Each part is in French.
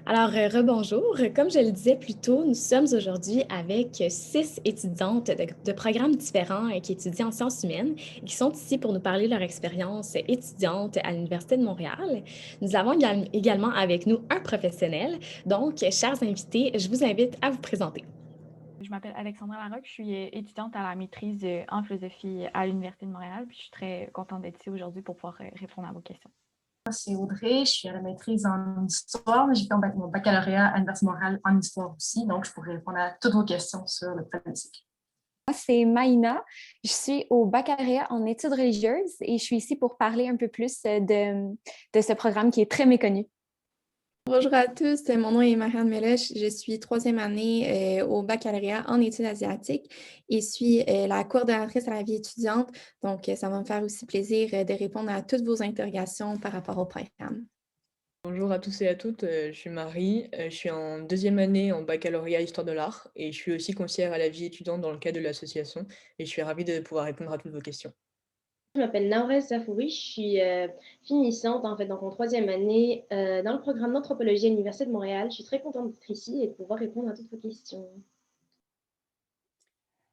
Rebonjour. Comme je le disais plus tôt, nous sommes aujourd'hui avec 6 étudiantes de programmes différents qui étudient en sciences humaines et qui sont ici pour nous parler de leur expérience étudiante à l'Université de Montréal. Nous avons également avec nous un professionnel. Donc, chers invités, je vous invite à vous présenter. Je m'appelle Alexandra Larocque, je suis étudiante à la maîtrise en philosophie à l'Université de Montréal, puis je suis très contente d'être ici aujourd'hui pour pouvoir répondre à vos questions. C'est Audrey, je suis à la maîtrise en histoire. J'ai fait mon baccalauréat à l'Université de Montréal en histoire aussi, donc je pourrais répondre à toutes vos questions sur le politique. Moi, c'est Maïna. Je suis au baccalauréat en études religieuses et je suis ici pour parler un peu plus de ce programme qui est très méconnu. Bonjour à tous, mon nom est Marianne Melech, je suis troisième année au baccalauréat en études asiatiques et suis la coordonnatrice à la vie étudiante. Donc, ça va me faire aussi plaisir de répondre à toutes vos interrogations par rapport au programme. Bonjour à tous et à toutes, je suis Marie, je suis en deuxième année en baccalauréat Histoire de l'art et je suis aussi conseillère à la vie étudiante dans le cadre de l'association et je suis ravie de pouvoir répondre à toutes vos questions. Je m'appelle Naurez Safouri, je suis finissante en fait, donc en troisième année dans le programme d'anthropologie à l'Université de Montréal. Je suis très contente d'être ici et de pouvoir répondre à toutes vos questions.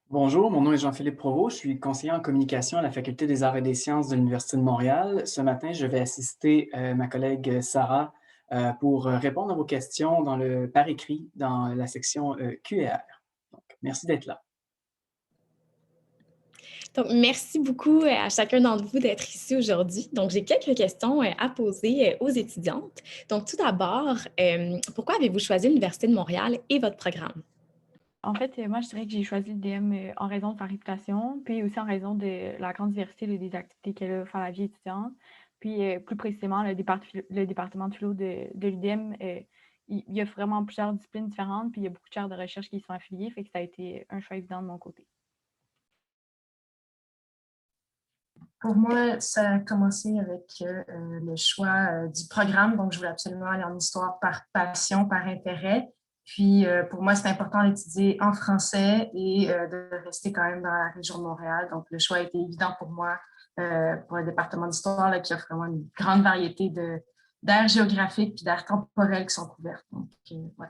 Bonjour, mon nom est Jean-Philippe Provost, je suis conseiller en communication à la Faculté des arts et des sciences de l'Université de Montréal. Ce matin, je vais assister ma collègue Sarah pour répondre à vos questions par écrit dans la section Q&R. Donc, merci d'être là. Donc, merci beaucoup à chacun d'entre vous d'être ici aujourd'hui. Donc, j'ai quelques questions à poser aux étudiantes. Donc, tout d'abord, pourquoi avez-vous choisi l'Université de Montréal et votre programme? En fait, moi, je dirais que j'ai choisi l'UDM en raison de sa réputation, puis aussi en raison de la grande diversité des activités qu'elle a à la vie étudiante. Puis, plus précisément, le département de philo de l'UDM, il y a vraiment plusieurs disciplines différentes, puis il y a beaucoup de chaires de recherche qui y sont affiliées, fait que ça a été un choix évident de mon côté. Pour moi, ça a commencé avec le choix du programme. Donc, je voulais absolument aller en histoire par passion, par intérêt. Puis, pour moi, c'est important d'étudier en français et de rester quand même dans la région de Montréal. Donc, le choix a été évident pour moi pour le département d'histoire qui offre vraiment une grande variété d'aires géographiques et d'aires temporelles qui sont couvertes. Donc, ouais.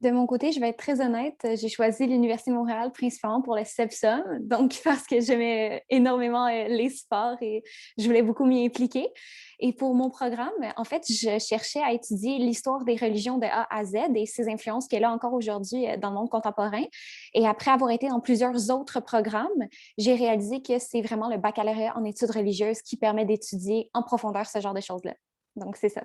De mon côté, je vais être très honnête, j'ai choisi l'Université de Montréal principalement pour le CEPSOM, donc parce que j'aimais énormément les sports et je voulais beaucoup m'y impliquer. Et pour mon programme, en fait, je cherchais à étudier l'histoire des religions de A à Z et ses influences qu'elle a encore aujourd'hui dans le monde contemporain. Et après avoir été dans plusieurs autres programmes, j'ai réalisé que c'est vraiment le baccalauréat en études religieuses qui permet d'étudier en profondeur ce genre de choses-là. Donc, c'est ça.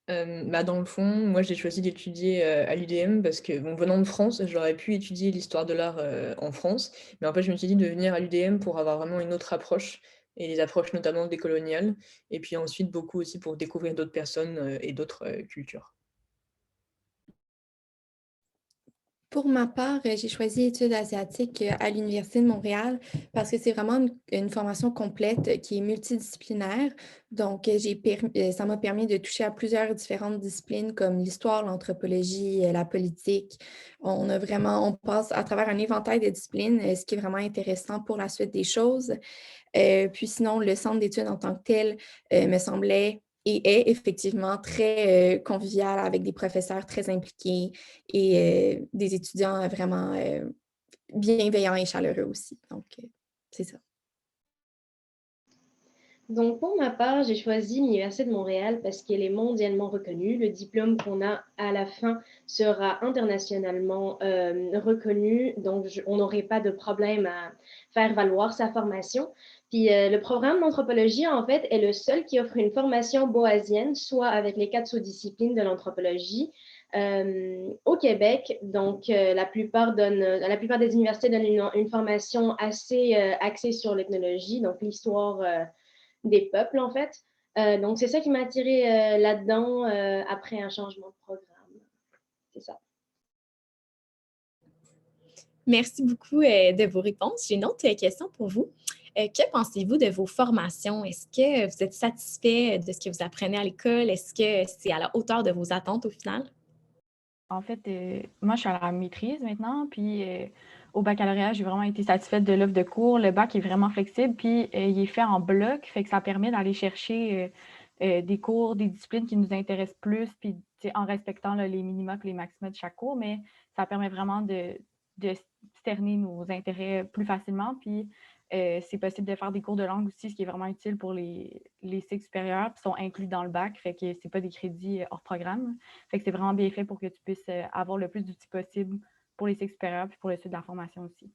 Dans le fond, moi j'ai choisi d'étudier à l'UDM parce que, bon, venant de France, j'aurais pu étudier l'histoire de l'art en France, mais en fait, je me suis dit de venir à l'UDM pour avoir vraiment une autre approche et les approches notamment décoloniales, et puis ensuite beaucoup aussi pour découvrir d'autres personnes et d'autres cultures. Pour ma part, j'ai choisi études asiatiques à l'Université de Montréal parce que c'est vraiment une formation complète qui est multidisciplinaire. Donc, ça m'a permis de toucher à plusieurs différentes disciplines comme l'histoire, l'anthropologie, la politique. On passe à travers un éventail de disciplines, ce qui est vraiment intéressant pour la suite des choses. Puis sinon, le centre d'études en tant que tel me semblait et est effectivement très convivial avec des professeurs très impliqués et des étudiants vraiment bienveillants et chaleureux aussi. Donc, c'est ça. Donc, pour ma part, j'ai choisi l'Université de Montréal parce qu'elle est mondialement reconnue. Le diplôme qu'on a à la fin sera internationalement reconnu. Donc, on n'aurait pas de problème à faire valoir sa formation. Puis, le programme d'anthropologie, en fait, est le seul qui offre une formation boasienne, soit avec les 4 sous-disciplines de l'anthropologie, au Québec. Donc, la plupart des universités donnent une formation assez axée sur l'ethnologie, donc l'histoire des peuples, en fait. Donc, c'est ça qui m'a attirée là-dedans après un changement de programme. C'est ça. Merci beaucoup de vos réponses. J'ai une autre question pour vous. Que pensez-vous de vos formations? Est-ce que vous êtes satisfait de ce que vous apprenez à l'école? Est-ce que c'est à la hauteur de vos attentes au final? En fait, moi, je suis à la maîtrise maintenant, puis au baccalauréat, j'ai vraiment été satisfaite de l'offre de cours. Le bac est vraiment flexible, puis il est fait en bloc, fait que ça permet d'aller chercher des cours, des disciplines qui nous intéressent plus, puis en respectant là, les minima et les maxima de chaque cours, mais ça permet vraiment de cerner nos intérêts plus facilement. Puis c'est possible de faire des cours de langue aussi, ce qui est vraiment utile pour les cycles supérieurs, puis sont inclus dans le bac, fait que c'est pas des crédits hors programme. Fait que c'est vraiment bien fait pour que tu puisses avoir le plus d'outils possible pour les cycles supérieurs puis pour le suite de la formation aussi.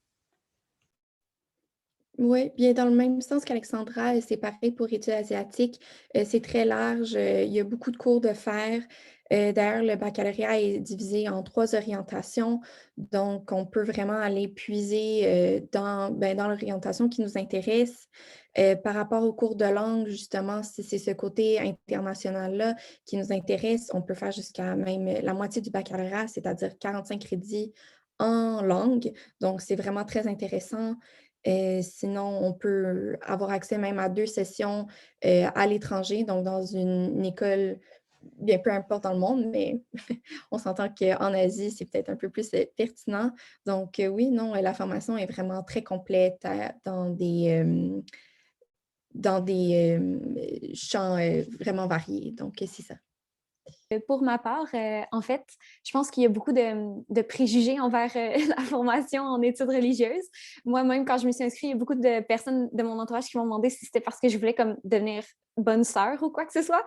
Oui, bien dans le même sens qu'Alexandra, c'est pareil pour études asiatiques. C'est très large, il y a beaucoup de cours de faire. D'ailleurs, le baccalauréat est divisé en 3 orientations, donc on peut vraiment aller puiser dans l'orientation qui nous intéresse. Par rapport aux cours de langue, justement, si c'est ce côté international-là qui nous intéresse, on peut faire jusqu'à même la moitié du baccalauréat, c'est-à-dire 45 crédits en langue. Donc, c'est vraiment très intéressant. Sinon, on peut avoir accès même à 2 sessions à l'étranger, donc dans une école, bien peu importe dans le monde, mais on s'entend qu'en Asie, c'est peut-être un peu plus pertinent. Donc oui, non, la formation est vraiment très complète dans des champs vraiment variés. Donc c'est ça. Pour ma part, en fait, je pense qu'il y a beaucoup de préjugés envers la formation en études religieuses. Moi-même, quand je me suis inscrite, il y a beaucoup de personnes de mon entourage qui m'ont demandé si c'était parce que je voulais comme devenir bonne sœur ou quoi que ce soit.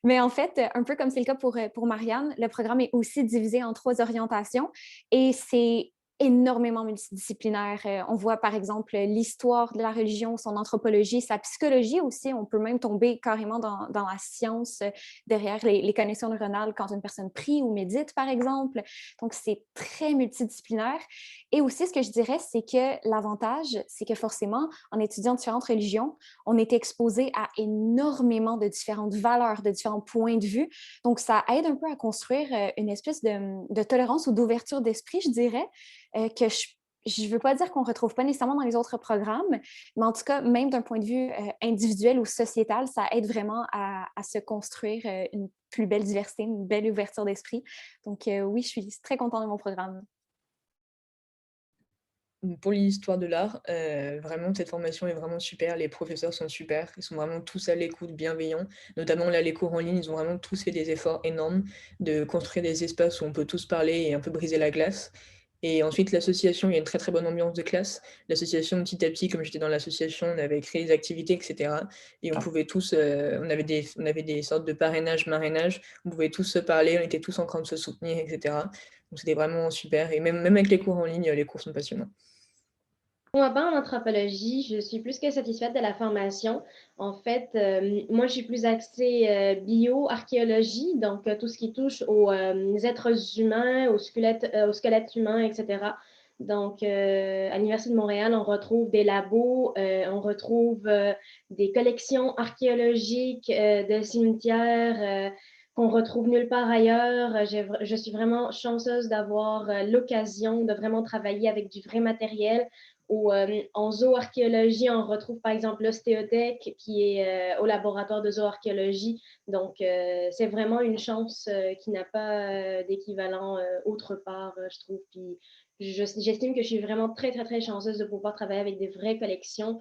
Mais en fait, un peu comme c'est le cas pour Marianne, le programme est aussi divisé en 3 orientations et c'est énormément multidisciplinaire. On voit par exemple l'histoire de la religion, son anthropologie, sa psychologie aussi. On peut même tomber carrément dans la science derrière les connexions neuronales quand une personne prie ou médite, par exemple. Donc, c'est très multidisciplinaire. Et aussi, ce que je dirais, c'est que l'avantage, c'est que forcément, en étudiant différentes religions, on est exposé à énormément de différentes valeurs, de différents points de vue. Donc, ça aide un peu à construire une espèce de tolérance ou d'ouverture d'esprit, je dirais, que je ne veux pas dire qu'on ne retrouve pas nécessairement dans les autres programmes, mais en tout cas, même d'un point de vue individuel ou sociétal, ça aide vraiment à se construire une plus belle diversité, une belle ouverture d'esprit. Donc oui, je suis très contente de mon programme. Pour l'histoire de l'art, vraiment cette formation est vraiment super, les professeurs sont super, ils sont vraiment tous à l'écoute, bienveillants. Notamment là, les cours en ligne, ils ont vraiment tous fait des efforts énormes de construire des espaces où on peut tous parler et un peu briser la glace. Et ensuite, l'association, il y a une très très bonne ambiance de classe. L'association, petit à petit, comme j'étais dans l'association, on avait créé des activités, etc. Et on pouvait tous, on avait des sortes de parrainage, marrainage, on pouvait tous se parler, on était tous en train de se soutenir, etc. Donc c'était vraiment super. Et même avec les cours en ligne, les cours sont passionnants. Pour ma part, en anthropologie, je suis plus que satisfaite de la formation. En fait, moi, je suis plus axée bio-archéologie, donc tout ce qui touche aux êtres humains, au squelette humain, etc. Donc, à l'Université de Montréal, on retrouve des labos, on retrouve des collections archéologiques de cimetières qu'on retrouve nulle part ailleurs. Je suis vraiment chanceuse d'avoir l'occasion de vraiment travailler avec du vrai matériel en zooarchéologie, on retrouve par exemple l'ostéothèque qui est au laboratoire de zooarchéologie. Donc, c'est vraiment une chance qui n'a pas d'équivalent autre part, je trouve. Puis, j'estime que je suis vraiment très, très, très chanceuse de pouvoir travailler avec des vraies collections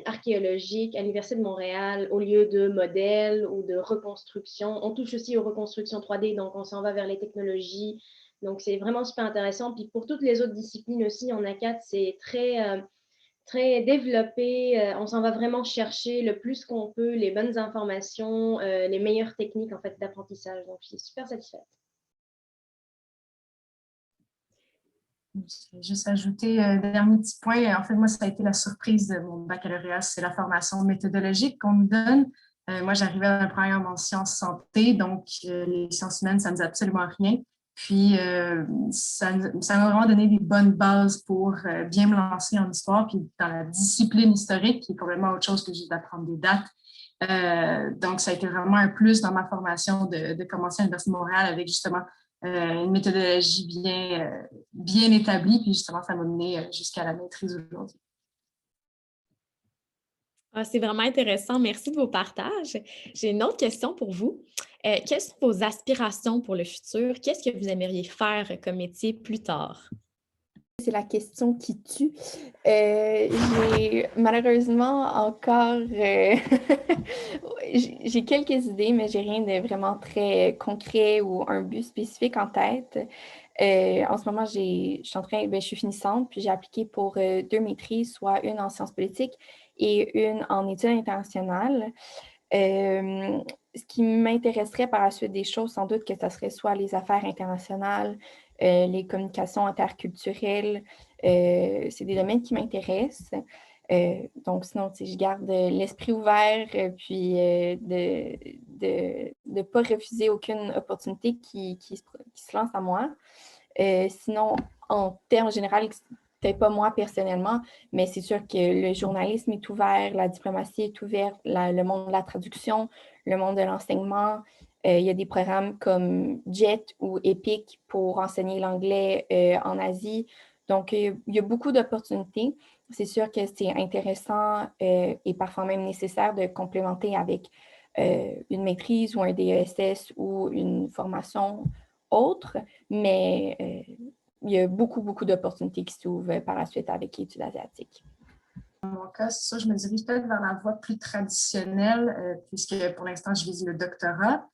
archéologiques à l'Université de Montréal au lieu de modèles ou de reconstruction. On touche aussi aux reconstructions 3D, donc on s'en va vers les technologies. Donc, c'est vraiment super intéressant. Puis pour toutes les autres disciplines aussi, en ACAT, c'est très développé. On s'en va vraiment chercher le plus qu'on peut, les bonnes informations, les meilleures techniques en fait, d'apprentissage. Donc, je suis super satisfaite. Je vais juste ajouter un dernier petit point. En fait, moi, ça a été la surprise de mon baccalauréat, c'est la formation méthodologique qu'on nous donne. Moi, j'arrivais à un programme en sciences santé, donc les sciences humaines, ça ne nous a absolument rien. Puis, ça m'a vraiment donné des bonnes bases pour bien me lancer en histoire, puis dans la discipline historique, qui est complètement autre chose que juste d'apprendre des dates. Donc, ça a été vraiment un plus dans ma formation de commencer à l'Université de Montréal avec justement une méthodologie bien établie, puis justement, ça m'a mené jusqu'à la maîtrise aujourd'hui. Ah, c'est vraiment intéressant. Merci de vos partages. J'ai une autre question pour vous. Quelles sont vos aspirations pour le futur? Qu'est-ce que vous aimeriez faire comme métier plus tard? c'est la question qui tue. J'ai malheureusement encore... j'ai quelques idées, mais j'ai rien de vraiment très concret ou un but spécifique en tête. En ce moment, je suis finissante, puis j'ai appliqué pour 2 maîtrises, soit une en sciences politiques et une en études internationales. Ce qui m'intéresserait par la suite des choses, sans doute que ça serait soit les affaires internationales, les communications interculturelles. C'est des domaines qui m'intéressent. Donc, sinon, je garde l'esprit ouvert, puis de ne pas refuser aucune opportunité qui se lance à moi. Sinon, en termes généraux, peut-être pas moi personnellement, mais c'est sûr que le journalisme est ouvert, la diplomatie est ouverte, le monde de la traduction, le monde de l'enseignement. Il y a des programmes comme JET ou EPIC pour enseigner l'anglais en Asie. Donc, il y a beaucoup d'opportunités. C'est sûr que c'est intéressant et parfois même nécessaire de complémenter avec une maîtrise ou un DESS ou une formation autre, mais il y a beaucoup, beaucoup d'opportunités qui s'ouvrent par la suite avec l'étude asiatique. Dans mon cas, c'est ça, je me dirige peut-être vers la voie plus traditionnelle, puisque pour l'instant, je vise le doctorat.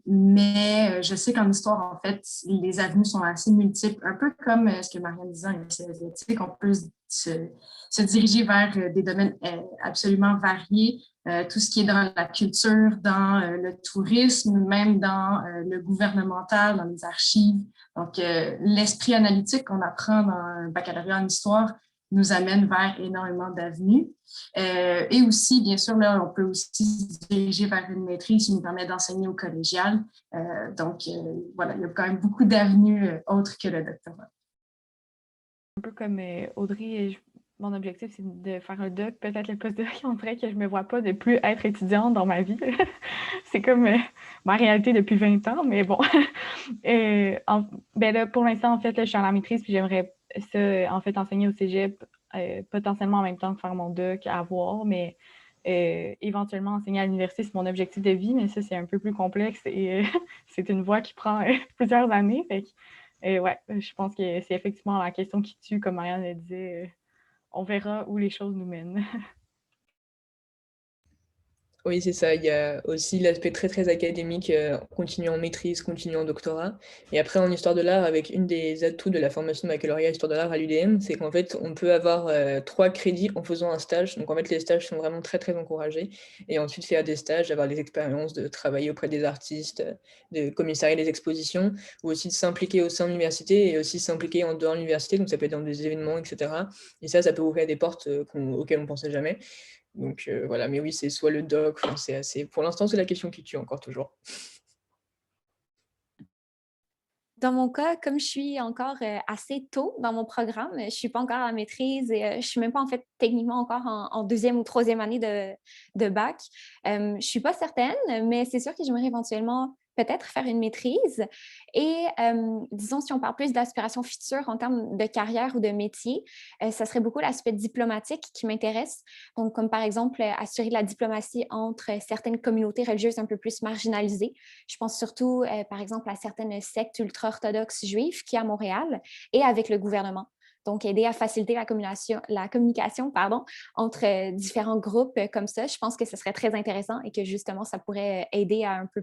Mais je sais qu'en histoire, en fait, les avenues sont assez multiples, un peu comme ce que Marianne disait en études asiatiques. On peut se diriger vers des domaines absolument variés, tout ce qui est dans la culture, dans le tourisme, même dans le gouvernemental, dans les archives. Donc, l'esprit analytique qu'on apprend dans un baccalauréat en histoire nous amène vers énormément d'avenues. Et aussi, bien sûr, là, on peut aussi se diriger vers une maîtrise qui nous permet d'enseigner au collégial. Donc, voilà, il y a quand même beaucoup d'avenues autres que le doctorat. Un peu comme Audrey, mon objectif, c'est de faire un doc, peut-être le postdoc. On dirait que je ne me vois pas de plus être étudiante dans ma vie. C'est comme ma réalité depuis 20 ans, mais bon. Ben là, pour l'instant, en fait, là, je suis en la maîtrise, puis j'aimerais ça, en fait, enseigner au cégep, potentiellement en même temps que faire mon doc, à voir, mais éventuellement enseigner à l'université, c'est mon objectif de vie, mais ça, c'est un peu plus complexe et c'est une voie qui prend plusieurs années. Fait que, ouais, je pense que c'est effectivement la question qui tue, comme Marianne le disait. On verra où les choses nous mènent. Oui, c'est ça. Il y a aussi l'aspect très, très académique, continue en maîtrise, continue en doctorat. Et après, en histoire de l'art, avec une des atouts de la formation de baccalauréat histoire de l'art à l'UDM, c'est qu'en fait, on peut avoir 3 crédits en faisant un stage. Donc, en fait, les stages sont vraiment très, très encouragés. Et ensuite, faire des stages, avoir des expériences, de travailler auprès des artistes, de commissarier des expositions, ou aussi de s'impliquer au sein de l'université et aussi s'impliquer en dehors de l'université. Donc, ça peut être dans des événements, etc. Et ça peut ouvrir des portes auxquelles on ne pensait jamais. Donc voilà, mais oui, c'est soit le doc, c'est assez. Pour l'instant, c'est la question qui tue encore toujours. Dans mon cas, comme je suis encore assez tôt dans mon programme, je ne suis pas encore à la maîtrise et je ne suis même pas en fait techniquement encore en 2e ou 3e année de bac. Je ne suis pas certaine, mais c'est sûr que j'aimerais éventuellement peut-être faire une maîtrise. Et disons, si on parle plus d'aspiration future en termes de carrière ou de métier, ça serait beaucoup l'aspect diplomatique qui m'intéresse. Donc, comme par exemple, assurer la diplomatie entre certaines communautés religieuses un peu plus marginalisées. Je pense surtout, par exemple, à certaines sectes ultra-orthodoxes juives qui à Montréal et avec le gouvernement. Donc, aider à faciliter la communication entre différents groupes comme ça, je pense que ce serait très intéressant et que justement, ça pourrait aider à un peu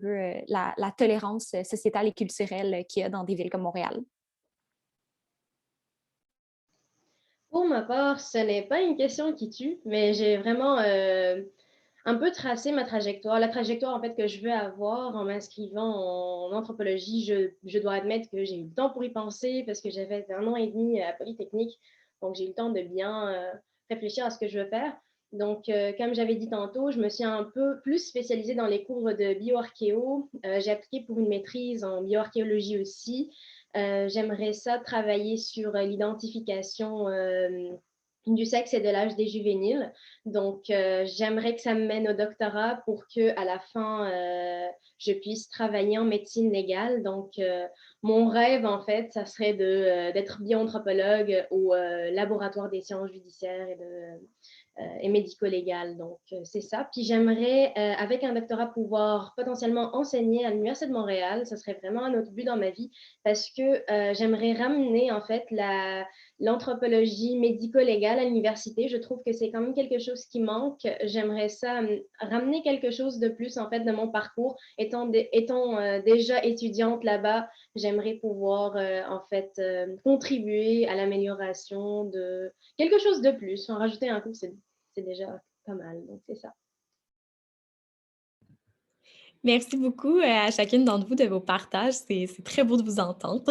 la tolérance sociétale et culturelle qu'il y a dans des villes comme Montréal. Pour ma part, ce n'est pas une question qui tue, mais j'ai vraiment un peu tracé ma trajectoire. La trajectoire en fait que je veux avoir en m'inscrivant en anthropologie, je dois admettre que j'ai eu le temps pour y penser parce que j'avais 1 an et demi à Polytechnique, donc j'ai eu le temps de bien réfléchir à ce que je veux faire. Donc, comme j'avais dit tantôt, je me suis un peu plus spécialisée dans les cours de bioarchéo. J'ai appliqué pour une maîtrise en bioarchéologie aussi. J'aimerais ça travailler sur l'identification du sexe et de l'âge des juvéniles. Donc, j'aimerais que ça me mène au doctorat pour qu'à la fin, je puisse travailler en médecine légale. Donc, mon rêve, en fait, ça serait d'être bioanthropologue au laboratoire des sciences judiciaires et et médico-légal. Donc, c'est ça. Puis j'aimerais, avec un doctorat, pouvoir potentiellement enseigner à l'Université de Montréal. Ce serait vraiment un autre but dans ma vie parce que j'aimerais ramener, en fait, l'anthropologie médico-légale à l'université. Je trouve que c'est quand même quelque chose qui manque. J'aimerais ça ramener quelque chose de plus, en fait, de mon parcours. Étant déjà étudiante là-bas, j'aimerais pouvoir, en fait, contribuer à l'amélioration de quelque chose de plus. En rajouter un coup, c'est déjà pas mal. Donc, c'est ça. Merci beaucoup à chacune d'entre vous de vos partages. C'est très beau de vous entendre.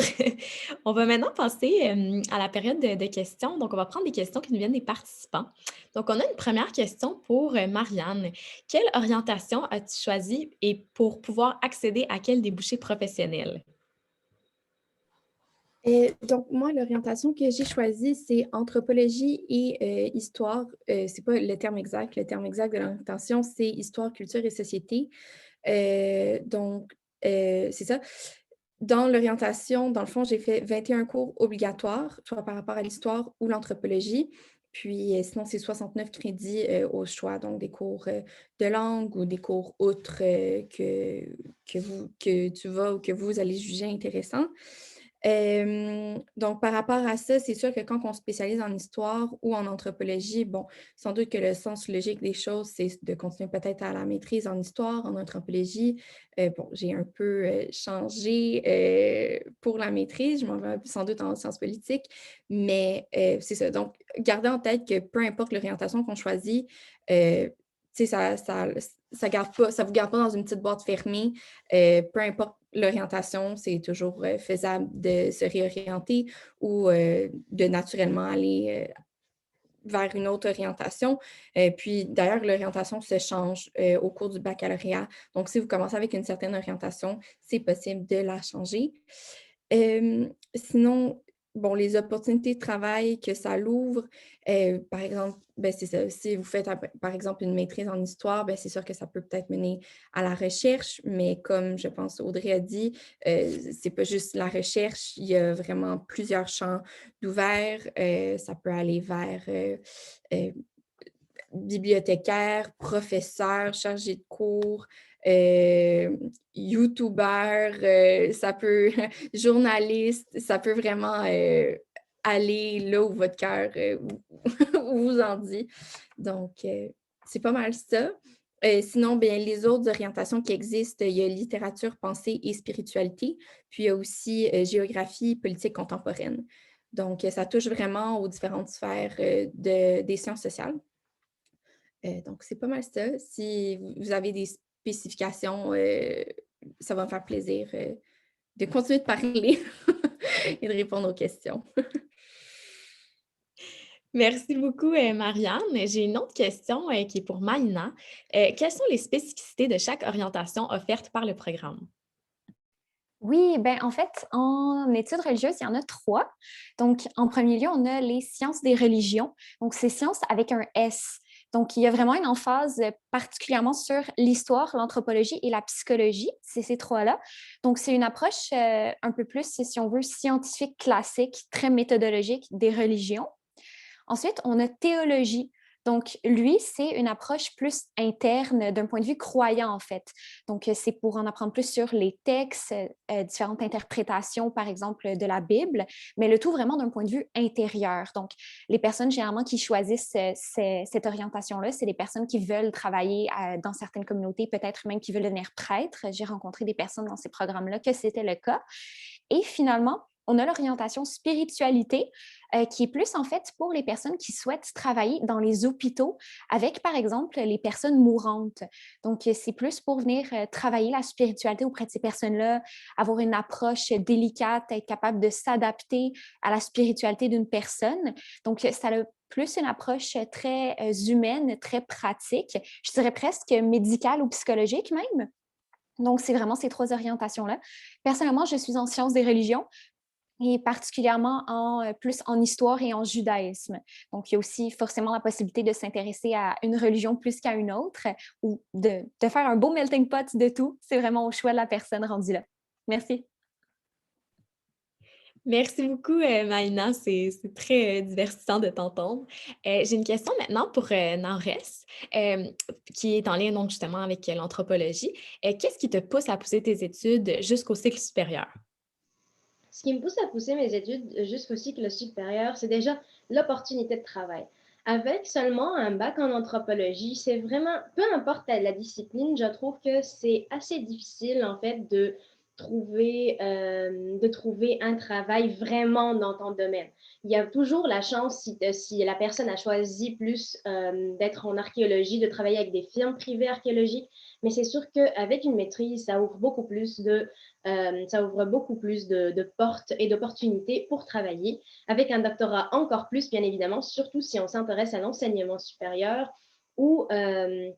On va maintenant passer à la période de questions. Donc, on va prendre des questions qui nous viennent des participants. Donc, on a une première question pour Marianne. Quelle orientation as-tu choisie et pour pouvoir accéder à quel débouché professionnel? Donc, moi, l'orientation que j'ai choisie, c'est anthropologie et histoire. C'est pas le terme exact. Le terme exact de l'orientation, c'est histoire, culture et société. C'est ça. Dans l'orientation, dans le fond, j'ai fait 21 cours obligatoires, soit par rapport à l'histoire ou l'anthropologie. Puis sinon, c'est 69 crédits au choix, donc des cours de langue ou des cours autres que tu vas ou que vous allez juger intéressants. Donc, par rapport à ça, c'est sûr que quand on se spécialise en histoire ou en anthropologie, bon, sans doute que le sens logique des choses, c'est de continuer peut-être à la maîtrise en histoire, en anthropologie. Bon, j'ai un peu changé pour la maîtrise, je m'en vais sans doute en sciences politiques, mais c'est ça. Donc, gardez en tête que peu importe l'orientation qu'on choisit, tu sais, ça garde pas, ça vous garde pas dans une petite boîte fermée. Peu importe l'orientation, c'est toujours faisable de se réorienter ou de naturellement aller vers une autre orientation. Puis d'ailleurs, l'orientation se change au cours du baccalauréat. Donc, si vous commencez avec une certaine orientation, c'est possible de la changer. Sinon, bon, les opportunités de travail que ça l'ouvre, par exemple, ben, c'est ça. Si vous faites, par exemple, une maîtrise en histoire, ben, c'est sûr que ça peut peut-être mener à la recherche, mais comme je pense Audrey a dit, c'est pas juste la recherche, il y a vraiment plusieurs champs d'ouvert. Ça peut aller vers bibliothécaire, professeur, chargé de cours, YouTuber, ça peut, journaliste, ça peut vraiment aller là où votre cœur vous en dit. Donc, c'est pas mal ça. Sinon, bien, les autres orientations qui existent, il y a littérature, pensée et spiritualité, puis il y a aussi géographie, politique contemporaine. Donc, ça touche vraiment aux différentes sphères des sciences sociales. Donc, c'est pas mal ça. Si vous avez des spécifications, ça va me faire plaisir de continuer de parler et de répondre aux questions. Merci beaucoup, Marianne. J'ai une autre question qui est pour Maïna. Quelles sont les spécificités de chaque orientation offerte par le programme? Oui, ben en fait, en études religieuses, il y en a 3. Donc, en premier lieu, on a les sciences des religions. Donc, c'est sciences avec un S. Donc, il y a vraiment une emphase particulièrement sur l'histoire, l'anthropologie et la psychologie. C'est ces 3-là. Donc, c'est une approche un peu plus, si on veut, scientifique classique, très méthodologique des religions. Ensuite, on a théologie. Donc, lui, c'est une approche plus interne d'un point de vue croyant, en fait. Donc, c'est pour en apprendre plus sur les textes, différentes interprétations, par exemple, de la Bible, mais le tout vraiment d'un point de vue intérieur. Donc, les personnes, généralement, qui choisissent cette orientation-là, c'est des personnes qui veulent travailler dans certaines communautés, peut-être même qui veulent devenir prêtres. J'ai rencontré des personnes dans ces programmes-là que c'était le cas. Et finalement, on a l'orientation spiritualité qui est plus en fait pour les personnes qui souhaitent travailler dans les hôpitaux avec, par exemple, les personnes mourantes. Donc, c'est plus pour venir travailler la spiritualité auprès de ces personnes-là, avoir une approche délicate, être capable de s'adapter à la spiritualité d'une personne. Donc, ça a plus une approche très humaine, très pratique, je dirais presque médicale ou psychologique même. Donc, c'est vraiment ces 3 orientations-là. Personnellement, je suis en sciences des religions et particulièrement plus en histoire et en judaïsme. Donc, il y a aussi forcément la possibilité de s'intéresser à une religion plus qu'à une autre ou de faire un beau melting pot de tout. C'est vraiment au choix de la personne rendue là. Merci. Merci beaucoup, Maïna. C'est très divertissant de t'entendre. J'ai une question maintenant pour Nares, euh, qui est en lien donc justement avec l'anthropologie. Qu'est-ce qui te pousse à pousser tes études jusqu'au cycle supérieur? Ce qui me pousse à pousser mes études jusqu'au cycle supérieur, c'est déjà l'opportunité de travail. Avec seulement un bac en anthropologie, c'est vraiment, peu importe la discipline, je trouve que c'est assez difficile en fait de trouver un travail vraiment dans ton domaine. Il y a toujours la chance, si la personne a choisi plus d'être en archéologie, de travailler avec des firmes privées archéologiques, mais c'est sûr qu'avec une maîtrise, ça ouvre beaucoup plus de portes et d'opportunités pour travailler. Avec un doctorat, encore plus, bien évidemment, surtout si on s'intéresse à l'enseignement supérieur ou, euh,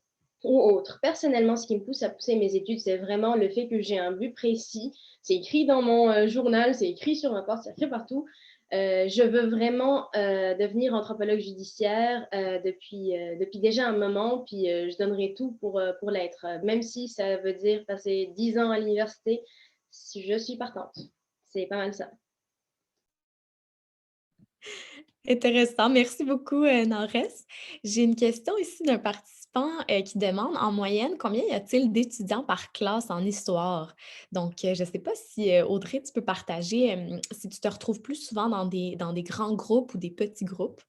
ou autre. Personnellement, ce qui me pousse à pousser mes études, c'est vraiment le fait que j'ai un but précis. C'est écrit dans mon journal, c'est écrit sur ma porte, c'est écrit partout. Je veux vraiment devenir anthropologue judiciaire depuis déjà un moment, puis je donnerai tout pour l'être, même si ça veut dire passer 10 ans à l'université, si je suis partante. C'est pas mal ça. Intéressant. Merci beaucoup, Nares. J'ai une question ici d'un participant qui demande en moyenne combien y a-t-il d'étudiants par classe en histoire? Donc, je ne sais pas si Audrey, tu peux partager si tu te retrouves plus souvent dans des grands groupes ou des petits groupes.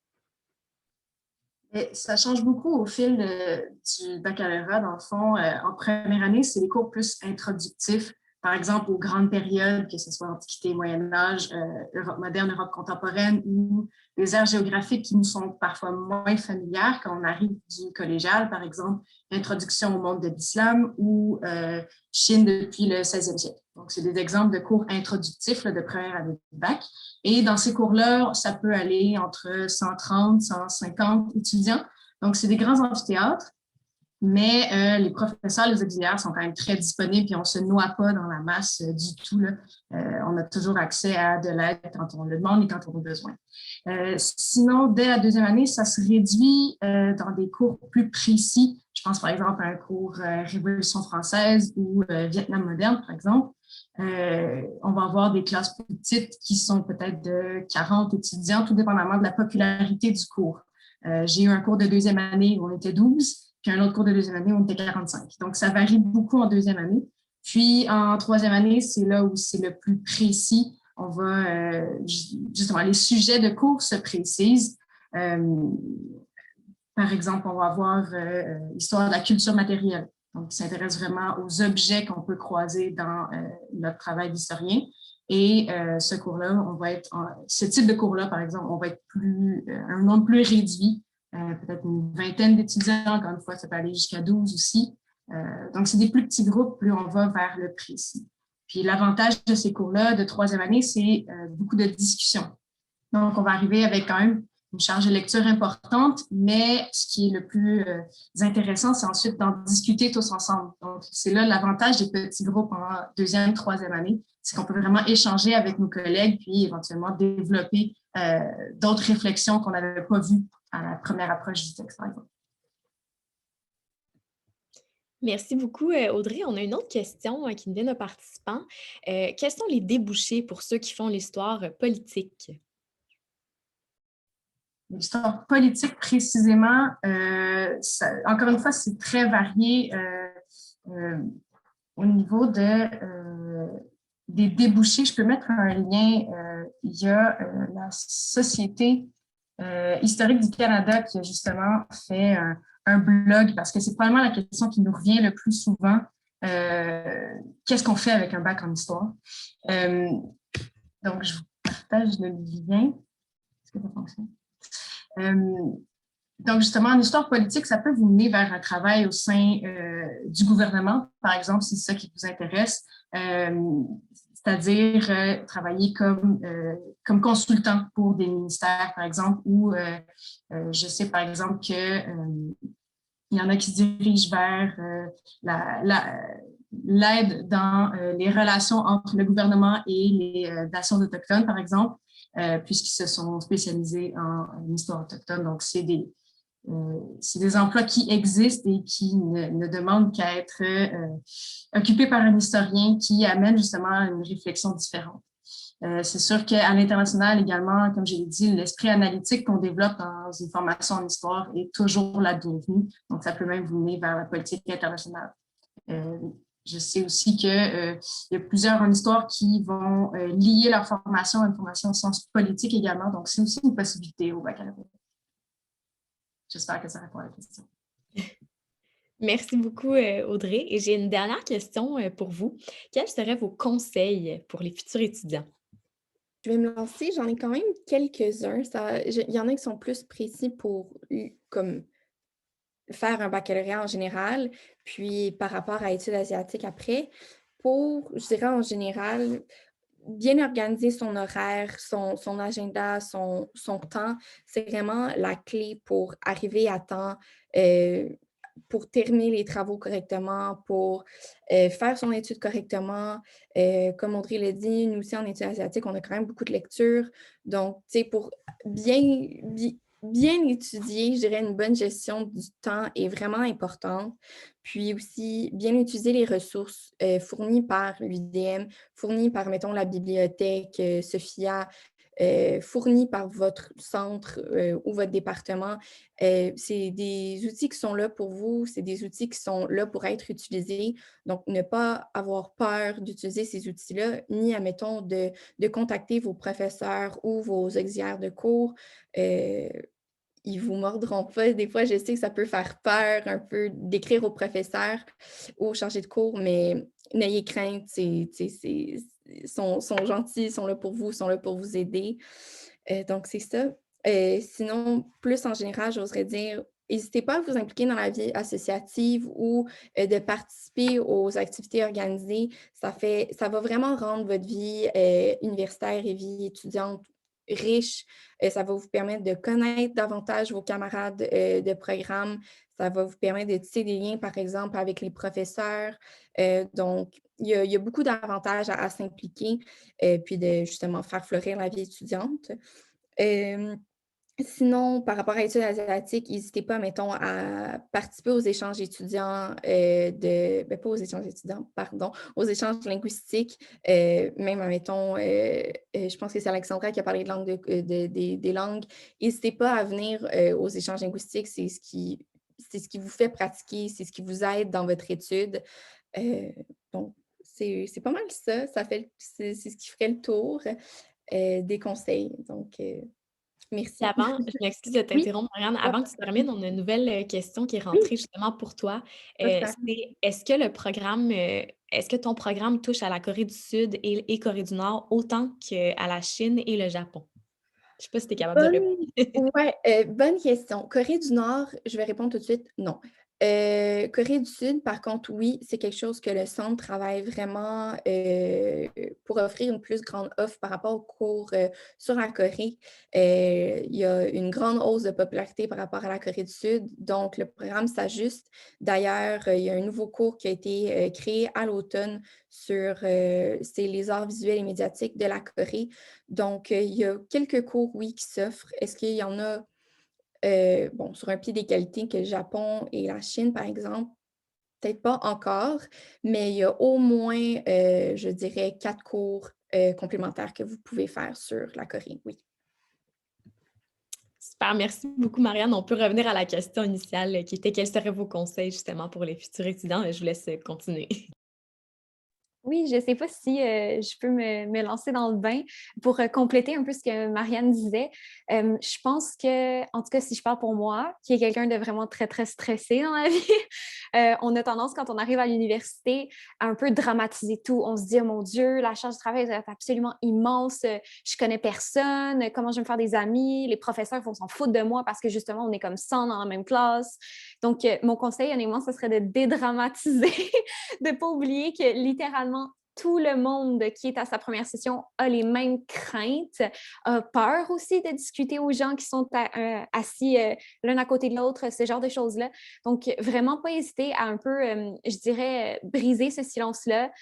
Et ça change beaucoup au fil du baccalauréat. Dans le fond, en première année, c'est des cours plus introductifs, par exemple aux grandes périodes, que ce soit Antiquité, Moyen-Âge, Europe moderne, Europe contemporaine, ou des aires géographiques qui nous sont parfois moins familières quand on arrive du collégial, par exemple, Introduction au monde de l'islam ou Chine depuis le 16e siècle. Donc, c'est des exemples de cours introductifs là, de première année de bac. Et dans ces cours-là, ça peut aller entre 130, 150 étudiants. Donc, c'est des grands amphithéâtres, mais les professeurs, les auxiliaires sont quand même très disponibles et on ne se noie pas dans la masse du tout. Là. On a toujours accès à de l'aide quand on le demande et quand on a besoin. Sinon, dès la deuxième année, ça se réduit dans des cours plus précis. Je pense par exemple à un cours Révolution française ou Vietnam moderne, par exemple. On va avoir des classes plus petites qui sont peut-être de 40 étudiants, tout dépendamment de la popularité du cours. J'ai eu un cours de deuxième année où on était 12, puis un autre cours de deuxième année où on était 45. Donc, ça varie beaucoup en deuxième année. Puis, en troisième année, c'est là où c'est le plus précis. On va, justement, les sujets de cours se précisent. Par exemple, on va avoir l'histoire de la culture matérielle. Donc, qui s'intéresse vraiment aux objets qu'on peut croiser dans notre travail d'historien. Et ce cours-là, ce type de cours-là, par exemple, on va être un nombre plus réduit, peut-être une vingtaine d'étudiants, encore une fois, ça peut aller jusqu'à 12 aussi. Donc, c'est des plus petits groupes, plus on va vers le précis. Puis l'avantage de ces cours-là de troisième année, c'est beaucoup de discussions. Donc, on va arriver avec quand même une charge de lecture importante, mais ce qui est le plus intéressant, c'est ensuite d'en discuter tous ensemble. Donc, c'est là l'avantage des petits groupes en deuxième, troisième année, c'est qu'on peut vraiment échanger avec nos collègues, puis éventuellement développer d'autres réflexions qu'on n'avait pas vues à la première approche du texte, par exemple. Merci beaucoup, Audrey. On a une autre question qui nous vient d'un participant. Quels sont les débouchés pour ceux qui font l'histoire politique? L'histoire politique, précisément, encore une fois, c'est très varié au niveau des débouchés. Je peux mettre un lien. Il y a la Société historique du Canada qui a justement fait un blog, parce que c'est probablement la question qui nous revient le plus souvent. Qu'est-ce qu'on fait avec un bac en histoire? Donc, je vous partage le lien. Est-ce que ça fonctionne? Donc, justement, en histoire politique, ça peut vous mener vers un travail au sein du gouvernement, par exemple, si c'est ça qui vous intéresse, c'est-à-dire travailler comme consultant pour des ministères, par exemple, ou je sais, par exemple, qu'il y en a qui se dirigent vers l'aide dans les relations entre le gouvernement et les nations autochtones, par exemple, puisqu'ils se sont spécialisés en histoire autochtone. Donc, c'est des emplois qui existent et qui ne demandent qu'à être occupés par un historien qui amène justement une réflexion différente. C'est sûr qu'à l'international également, comme j'ai dit, l'esprit analytique qu'on développe dans une formation en histoire est toujours la bienvenue. Donc, ça peut même vous mener vers la politique internationale. Je sais aussi qu'il y a plusieurs en histoire qui vont lier leur formation à une formation en sciences politiques également. Donc, c'est aussi une possibilité au baccalauréat. J'espère que ça répond à la question. Merci beaucoup, Audrey. Et j'ai une dernière question pour vous. Quels seraient vos conseils pour les futurs étudiants? Je vais me lancer, j'en ai quand même quelques-uns. Il y en a qui sont plus précis pour comme faire un baccalauréat en général, puis par rapport à études asiatiques après. Je dirais en général, bien organiser son horaire, son agenda, son temps, c'est vraiment la clé pour arriver à temps, pour terminer les travaux correctement, pour faire son étude correctement. Comme Audrey l'a dit, nous aussi en études asiatiques, on a quand même beaucoup de lectures. Donc, tu sais, pour bien étudier, je dirais une bonne gestion du temps est vraiment importante. Puis aussi, bien utiliser les ressources fournies par l'UDM, fournies par, mettons, la bibliothèque, Sophia, fournies par votre centre ou votre département. C'est des outils qui sont là pour vous, c'est des outils qui sont là pour être utilisés. Donc, ne pas avoir peur d'utiliser ces outils-là, ni, admettons, de contacter vos professeurs ou vos auxiliaires de cours. Ils ne vous mordront pas. Des fois, je sais que ça peut faire peur un peu d'écrire aux professeurs ou aux chargés de cours, mais n'ayez crainte, ils sont gentils, ils sont là pour vous, ils sont là pour vous aider. Donc, c'est ça. Sinon, plus en général, j'oserais dire, n'hésitez pas à vous impliquer dans la vie associative ou de participer aux activités organisées. Ça va vraiment rendre votre vie universitaire et vie étudiante riche. Ça va vous permettre de connaître davantage vos camarades de programme. Ça va vous permettre de tisser des liens, par exemple, avec les professeurs. Donc, il y a beaucoup d'avantages à s'impliquer puis de justement faire fleurir la vie étudiante. Sinon, par rapport à l'étude asiatique, n'hésitez pas, mettons, à participer aux échanges étudiants pas aux échanges étudiants, pardon, aux échanges linguistiques, même, mettons, je pense que c'est Alexandra qui a parlé de langue des langues. N'hésitez pas à venir aux échanges linguistiques, c'est ce qui vous fait pratiquer, c'est ce qui vous aide dans votre étude. Donc, c'est pas mal ça, c'est ce qui ferait le tour des conseils. Donc, merci. Puis avant, je m'excuse de Oui, t'interrompre, Marianne. Avant que tu termines, on a une nouvelle question qui est rentrée justement pour toi. C'est est-ce que ton programme touche à la Corée du Sud et Corée du Nord autant qu'à la Chine et le Japon? Je ne sais pas si tu es capable de répondre. Ouais, bonne question. Corée du Nord, je vais répondre tout de suite, non. Corée du Sud, par contre, oui, c'est quelque chose que le centre travaille vraiment pour offrir une plus grande offre par rapport aux cours sur la Corée. Il y a une grande hausse de popularité par rapport à la Corée du Sud, donc le programme s'ajuste. D'ailleurs, il y a un nouveau cours qui a été créé à l'automne sur c'est les arts visuels et médiatiques de la Corée. Donc, il y a quelques cours, oui, qui s'offrent. Est-ce qu'il y en a sur un pied d'égalité que le Japon et la Chine, par exemple? Peut-être pas encore, mais il y a au moins, je dirais, 4 cours complémentaires que vous pouvez faire sur la Corée, oui. Super, merci beaucoup, Marianne. On peut revenir à la question initiale qui était quels seraient vos conseils justement pour les futurs étudiants? Je vous laisse continuer. Oui, je ne sais pas si je peux me lancer dans le bain pour compléter un peu ce que Marianne disait. Je pense que, en tout cas, si je parle pour moi, qui est quelqu'un de vraiment très, très stressé dans la vie, on a tendance, quand on arrive à l'université, à un peu dramatiser tout. On se dit, oh mon Dieu, la charge de travail est absolument immense, je connais personne, comment je vais me faire des amis, les professeurs vont s'en foutre de moi parce que justement, on est comme 100 dans la même classe. Donc, mon conseil, honnêtement, ce serait de dédramatiser, de ne pas oublier que littéralement, tout le monde qui est à sa première session a les mêmes craintes, a peur aussi de discuter aux gens qui sont assis l'un à côté de l'autre, ce genre de choses-là. Donc, vraiment pas hésiter à un peu, je dirais, briser ce silence-là,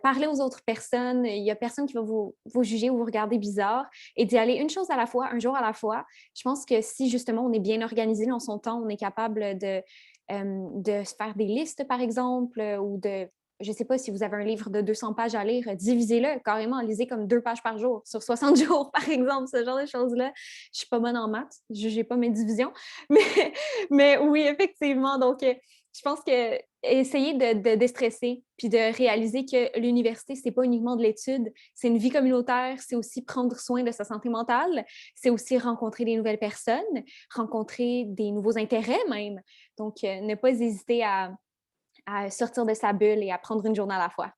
parler aux autres personnes. Il n'y a personne qui va vous juger ou vous regarder bizarre et d'y aller une chose à la fois, un jour à la fois. Je pense que si justement on est bien organisé dans son temps, on est capable de se faire des listes, par exemple, ou de je ne sais pas si vous avez un livre de 200 pages à lire, divisez-le carrément, lisez comme 2 pages par jour, sur 60 jours, par exemple, ce genre de choses-là. Je ne suis pas bonne en maths, je jugez pas mes divisions, mais oui, effectivement. Donc, je pense que essayer de déstresser puis de réaliser que l'université, c'est pas uniquement de l'étude, c'est une vie communautaire, c'est aussi prendre soin de sa santé mentale, c'est aussi rencontrer des nouvelles personnes, rencontrer des nouveaux intérêts même. Donc, ne pas hésiter à sortir de sa bulle et à prendre une journée à la fois.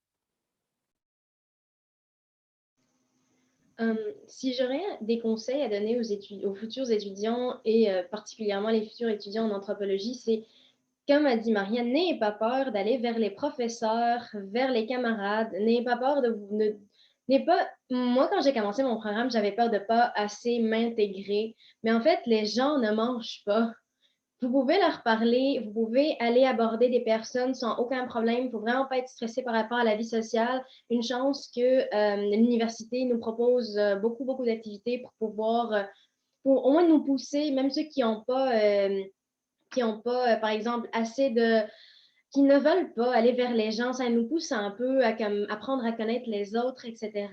Si j'aurais des conseils à donner aux futurs étudiants et particulièrement les futurs étudiants en anthropologie, c'est, comme a dit Marianne, n'ayez pas peur d'aller vers les professeurs, vers les camarades, n'ayez pas peur Moi, quand j'ai commencé mon programme, j'avais peur de ne pas assez m'intégrer, mais en fait, les gens ne mangent pas. Vous pouvez leur parler, vous pouvez aller aborder des personnes sans aucun problème. Il ne faut vraiment pas être stressé par rapport à la vie sociale. Une chance que l'université nous propose beaucoup, beaucoup d'activités pour pouvoir, pour au moins nous pousser, même ceux qui ont pas par exemple, qui ne veulent pas aller vers les gens, ça nous pousse un peu à apprendre à connaître les autres, etc.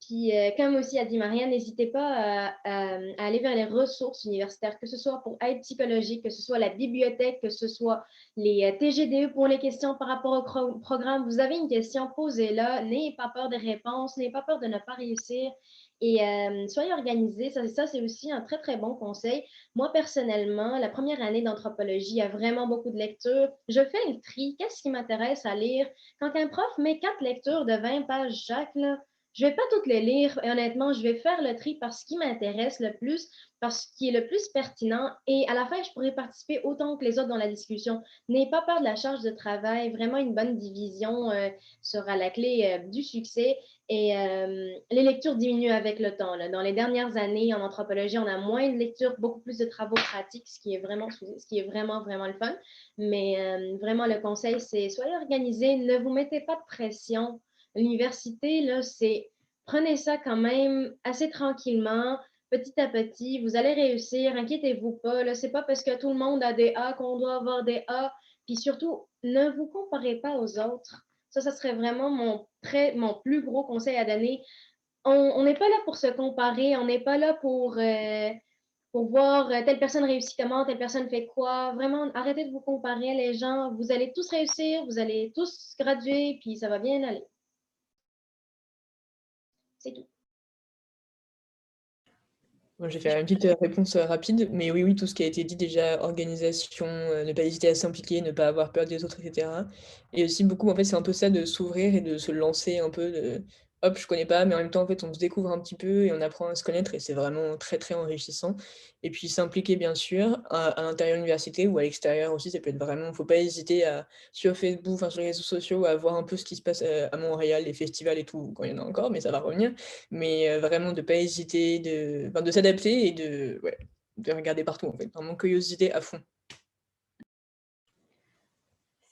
Puis, comme aussi a dit Marianne, n'hésitez pas à aller vers les ressources universitaires, que ce soit pour aide psychologique, que ce soit la bibliothèque, que ce soit les TGDE pour les questions par rapport au programme. Vous avez une question, posez-la. N'ayez pas peur des réponses, n'ayez pas peur de ne pas réussir. Et soyez organisés. Ça, c'est aussi un très, très bon conseil. Moi, personnellement, la première année d'anthropologie, il y a vraiment beaucoup de lectures. Je fais le tri. Qu'est-ce qui m'intéresse à lire? Quand un prof met 4 lectures de 20 pages chaque, là, je ne vais pas toutes les lire. Et honnêtement, je vais faire le tri par ce qui m'intéresse le plus, par ce qui est le plus pertinent. Et à la fin, je pourrai participer autant que les autres dans la discussion. N'ayez pas peur de la charge de travail. Vraiment, une bonne division sera la clé du succès. Et les lectures diminuent avec le temps. Là. Dans les dernières années, en anthropologie, on a moins de lectures, beaucoup plus de travaux pratiques, ce qui est vraiment, vraiment le fun. Mais vraiment, le conseil, c'est soyez organisés, ne vous mettez pas de pression. L'université, là, prenez ça quand même assez tranquillement, petit à petit. Vous allez réussir, inquiétez-vous pas. Là, c'est pas parce que tout le monde a des A qu'on doit avoir des A. Puis surtout, ne vous comparez pas aux autres. Ça serait vraiment mon plus gros conseil à donner. On n'est pas là pour se comparer, on n'est pas là pour voir telle personne réussit comment, telle personne fait quoi. Vraiment, arrêtez de vous comparer, les gens. Vous allez tous réussir, vous allez tous graduer, puis ça va bien aller. C'est tout. Moi, j'ai fait une petite réponse rapide, mais oui, tout ce qui a été dit déjà, organisation, ne pas hésiter à s'impliquer, ne pas avoir peur des autres, etc. Et aussi beaucoup, en fait, c'est un peu ça de s'ouvrir et de se lancer un peu, hop, je connais pas, mais en même temps, en fait, on se découvre un petit peu et on apprend à se connaître et c'est vraiment très, très enrichissant. Et puis s'impliquer, bien sûr, à l'intérieur de l'université ou à l'extérieur aussi, ça peut être vraiment, faut pas hésiter sur Facebook, enfin, sur les réseaux sociaux, à voir un peu ce qui se passe à Montréal, les festivals et tout, quand il y en a encore, mais ça va revenir. Mais vraiment de pas hésiter, de s'adapter et de regarder partout, en fait. Vraiment curiosité à fond.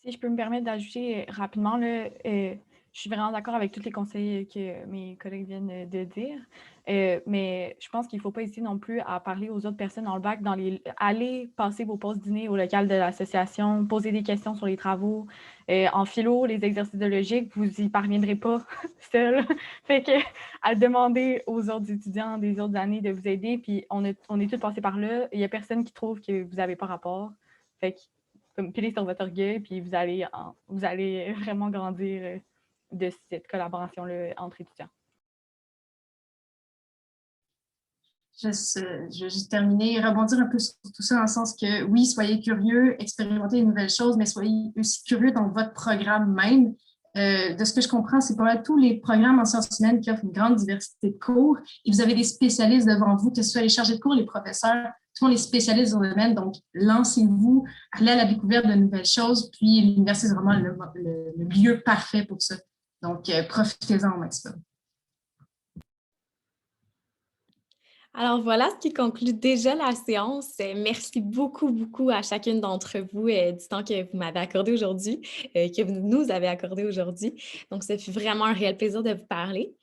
Si je peux me permettre d'ajouter rapidement, là, je suis vraiment d'accord avec tous les conseils que mes collègues viennent de dire, mais je pense qu'il ne faut pas hésiter non plus à parler aux autres personnes dans le bac, aller passer vos pauses dîner au local de l'association, poser des questions sur les travaux. En philo, les exercices de logique, vous n'y parviendrez pas seul. Fait que à demander aux autres étudiants des autres années de vous aider, puis on est tous passés par là. Il n'y a personne qui trouve que vous n'avez pas rapport. Fait que pilez sur votre orgueil, puis vous allez vraiment grandir de cette collaboration-là entre étudiants. Je vais juste terminer et rebondir un peu sur tout ça, dans le sens que, oui, soyez curieux, expérimentez de nouvelles choses, mais soyez aussi curieux dans votre programme même. De ce que je comprends, c'est pas mal tous les programmes en sciences humaines qui offrent une grande diversité de cours et vous avez des spécialistes devant vous, que ce soit les chargés de cours, les professeurs, tous les spécialistes dans le domaine. Donc, lancez-vous, allez à la découverte de nouvelles choses, puis l'université, c'est vraiment le lieu parfait pour ça. Donc, profitez-en au maximum. Alors voilà ce qui conclut déjà la séance. Merci beaucoup, beaucoup à chacune d'entre vous du temps que vous m'avez accordé aujourd'hui, que vous nous avez accordé aujourd'hui. Donc, ça fait vraiment un réel plaisir de vous parler.